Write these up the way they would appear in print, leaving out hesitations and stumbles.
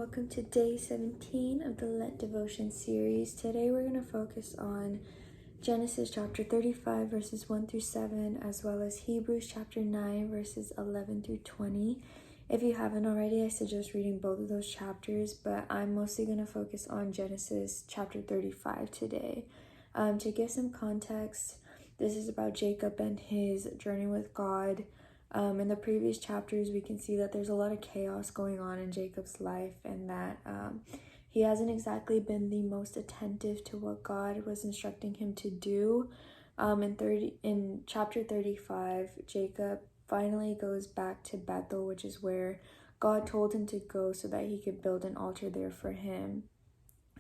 welcome to day 17 of the Lent devotion series. Today we're going to focus on Genesis chapter 35 verses 1 through 7, as well as Hebrews chapter 9 verses 11 through 20. If you haven't already, I suggest reading both of those chapters, but I'm mostly going to focus on Genesis chapter 35 today. To give some context, this is about Jacob and his journey with God. In the previous chapters, we can see that there's a lot of chaos going on in Jacob's life, and that he hasn't exactly been the most attentive to what God was instructing him to do. In chapter 35, Jacob finally goes back to Bethel, which is where God told him to go so that he could build an altar there for him.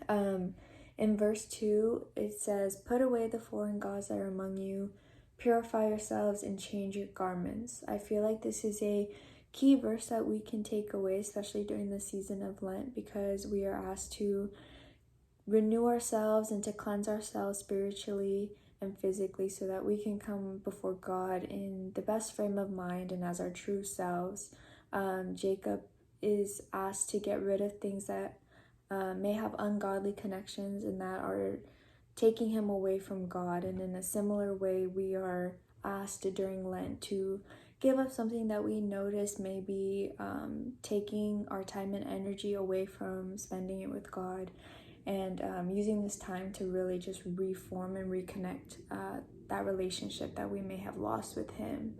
In verse 2, it says, "Put away the foreign gods that are among you, purify yourselves and change your garments." I feel like this is a key verse that we can take away, especially during the season of Lent, because we are asked to renew ourselves and to cleanse ourselves spiritually and physically so that we can come before God in the best frame of mind and as our true selves. Jacob is asked to get rid of things that may have ungodly connections and that are taking him away from God. And in a similar way, we are asked during Lent to give up something that we notice may be taking our time and energy away from spending it with God, and using this time to really just reform and reconnect that relationship that we may have lost with him.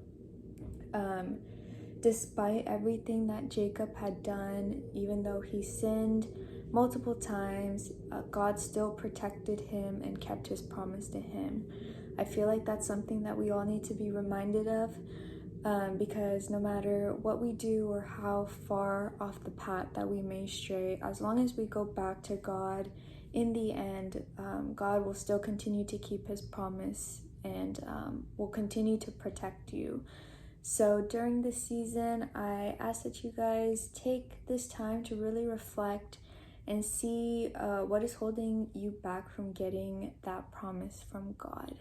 Despite everything that Jacob had done, even though he sinned multiple times, God still protected him and kept his promise to him. I feel like that's something that we all need to be reminded of, because no matter what we do or how far off the path that we may stray, as long as we go back to God, in the end, God will still continue to keep his promise and will continue to protect you. So during this season, I ask that you guys take this time to really reflect and see what is holding you back from getting that promise from God.